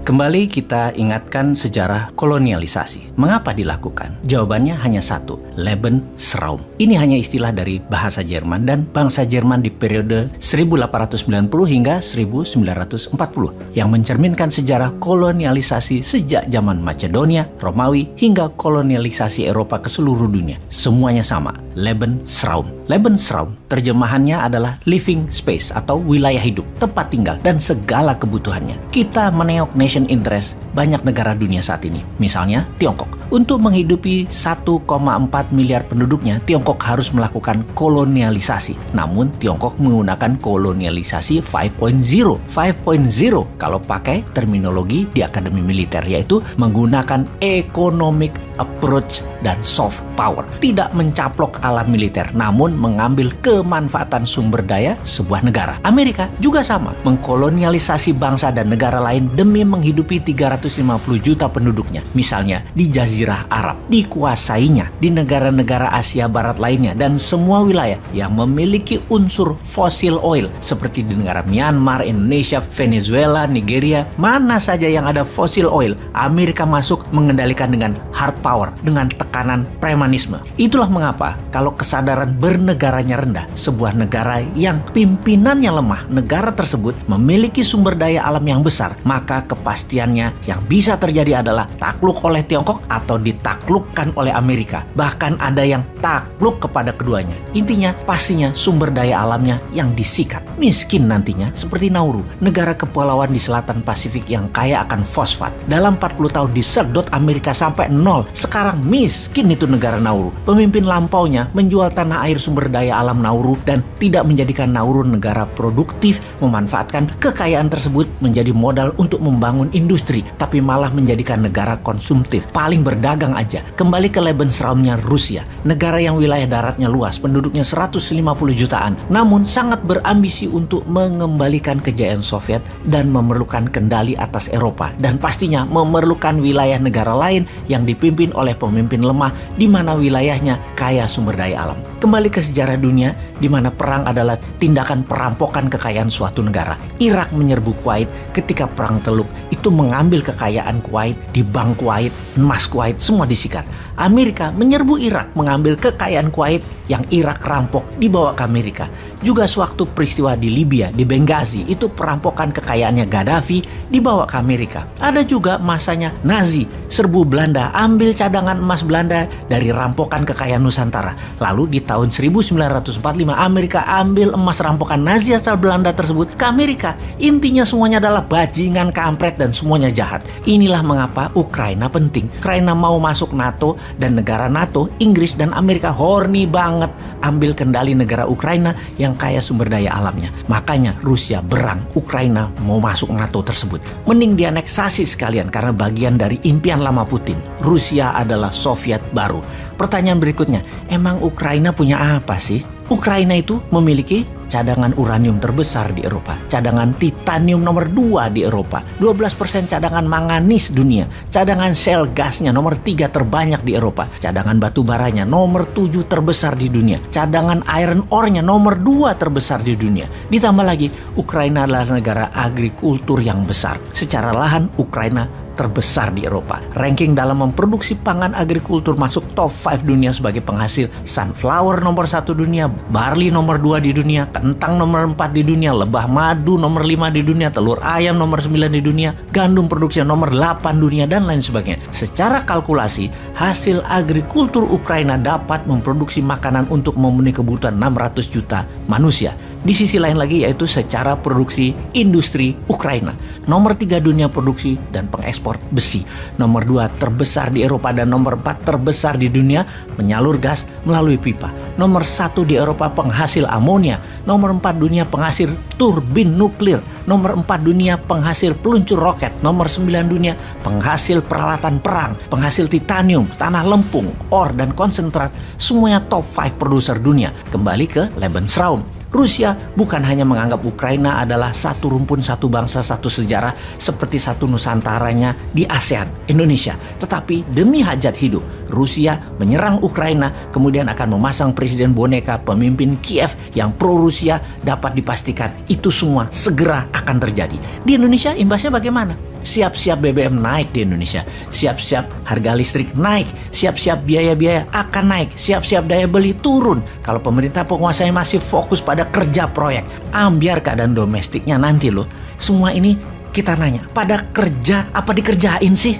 Kembali kita ingatkan sejarah kolonialisasi. Mengapa dilakukan? Jawabannya hanya satu, Lebensraum. Ini hanya istilah dari bahasa Jerman dan bangsa Jerman di periode 1890 hingga 1940 yang mencerminkan sejarah kolonialisasi sejak zaman Macedonia, Romawi hingga kolonialisasi Eropa ke seluruh dunia. Semuanya sama, Lebensraum. Lebensraum terjemahannya adalah living space atau wilayah hidup, tempat tinggal dan segala kebutuhannya. Kita meneok nation interest banyak negara dunia saat ini. Misalnya Tiongkok. Untuk menghidupi 1,4 miliar penduduknya, Tiongkok harus melakukan kolonialisasi. Namun Tiongkok menggunakan kolonialisasi 5.0. 5.0 kalau pakai terminologi di Akademi Militer, yaitu menggunakan economic approach dan soft power. Tidak mencaplok alat militer, namun mengambil kemanfaatan sumber daya sebuah negara. Amerika juga sama, mengkolonialisasi bangsa dan negara lain demi menghidupi 350 juta penduduknya. Misalnya di Jazirah Arab, dikuasainya di negara-negara Asia Barat lainnya dan semua wilayah yang memiliki unsur fosil oil seperti di negara Myanmar, Indonesia, Venezuela, Nigeria. Mana saja yang ada fosil oil, Amerika masuk mengendalikan dengan hard power, dengan tekanan premanisme. Itulah mengapa kalau kesadaran bernegaranya rendah, sebuah negara yang pimpinannya lemah, negara tersebut memiliki sumber daya alam yang besar, maka kepastiannya yang bisa terjadi adalah takluk oleh Tiongkok atau ditaklukkan oleh Amerika. Bahkan ada yang takluk kepada keduanya. Intinya pastinya sumber daya alamnya yang disikat. Miskin nantinya seperti Nauru, negara kepulauan di selatan Pasifik yang kaya akan fosfat. Dalam 40 tahun disedot Amerika sampai nol. Sekarang miskin itu negara Nauru. Pemimpin lampaunya menjual tanah air sumber daya alam Nauru dan tidak menjadikan Nauru negara produktif, memanfaatkan kekayaan tersebut menjadi modal untuk membangun industri, tapi malah menjadikan negara konsumtif, paling berdagang aja. Kembali ke Lebensraumnya Rusia, negara yang wilayah daratnya luas, penduduknya 150 jutaan, namun sangat berambisi untuk mengembalikan kejayaan Soviet dan memerlukan kendali atas Eropa, dan pastinya memerlukan wilayah negara lain yang dipimpin oleh pemimpin lemah di mana wilayahnya kaya sumber daya alam. Kembali ke sejarah dunia di mana perang adalah tindakan perampokan kekayaan suatu negara. Irak menyerbu Kuwait ketika perang Teluk, itu mengambil kekayaan Kuwait, di bank Kuwait, emas Kuwait, semua disikat. Amerika menyerbu Irak, mengambil kekayaan Kuwait yang Irak rampok, dibawa ke Amerika. Juga sewaktu peristiwa di Libya, di Benghazi, itu perampokan kekayaannya Gaddafi, dibawa ke Amerika. Ada juga masanya Nazi, serbu Belanda, ambil cadangan emas Belanda dari rampokan kekayaan Nusantara. Lalu di tahun 1945 Amerika ambil emas rampokan Nazi asal Belanda tersebut ke Amerika. Intinya semuanya adalah bajingan, kampret, dan semuanya jahat. Inilah mengapa Ukraina penting. Ukraina mau masuk NATO dan negara NATO, Inggris dan Amerika horny banget ambil kendali negara Ukraina yang kaya sumber daya alamnya. Makanya Rusia berang, Ukraina mau masuk NATO tersebut. Mending dianeksasi sekalian karena bagian dari impian lama Putin. Rusia adalah Soviet baru. Pertanyaan berikutnya, emang Ukraina punya apa sih? Ukraina itu memiliki cadangan uranium terbesar di Eropa, cadangan titanium nomor 2 di Eropa, 12% cadangan manganis dunia, cadangan shale gasnya nomor 3 terbanyak di Eropa, cadangan batu baranya nomor 7 terbesar di dunia, cadangan iron ore-nya nomor 2 terbesar di dunia. Ditambah lagi, Ukraina adalah negara agrikultur yang besar. Secara lahan, Ukraina terbesar di Eropa. Ranking dalam memproduksi pangan agrikultur masuk top 5 dunia sebagai penghasil sunflower nomor 1 dunia, barley nomor 2 di dunia, kentang nomor 4 di dunia, lebah madu nomor 5 di dunia, telur ayam nomor 9 di dunia, gandum produksi nomor 8 dunia, dan lain sebagainya. Secara kalkulasi, hasil agrikultur Ukraina dapat memproduksi makanan untuk memenuhi kebutuhan 600 juta manusia. Di sisi lain lagi yaitu secara produksi industri Ukraina. Nomor 3 dunia produksi dan pengekspor besi. Nomor 2 terbesar di Eropa dan nomor 4 terbesar di dunia menyalur gas melalui pipa. Nomor 1 di Eropa penghasil amonia. Nomor 4 dunia penghasil turbin nuklir. Nomor 4 dunia penghasil peluncur roket. Nomor 9 dunia penghasil peralatan perang, penghasil titanium, tanah lempung, ore, dan konsentrat. Semuanya top 5 produser dunia. Kembali ke Lebensraum. Rusia bukan hanya menganggap Ukraina adalah satu rumpun, satu bangsa, satu sejarah seperti satu Nusantaranya di ASEAN, Indonesia. Tetapi demi hajat hidup, Rusia menyerang Ukraina, kemudian akan memasang presiden boneka pemimpin Kiev yang pro-Rusia, dapat dipastikan itu semua segera akan terjadi. Di Indonesia imbasnya bagaimana? Siap-siap BBM naik di Indonesia, siap-siap harga listrik naik, siap-siap biaya-biaya akan naik, siap-siap daya beli turun. Kalau pemerintah penguasanya masih fokus pada kerja proyek, ambiar keadaan domestiknya nanti loh. Semua ini kita nanya, pada kerja apa dikerjain sih?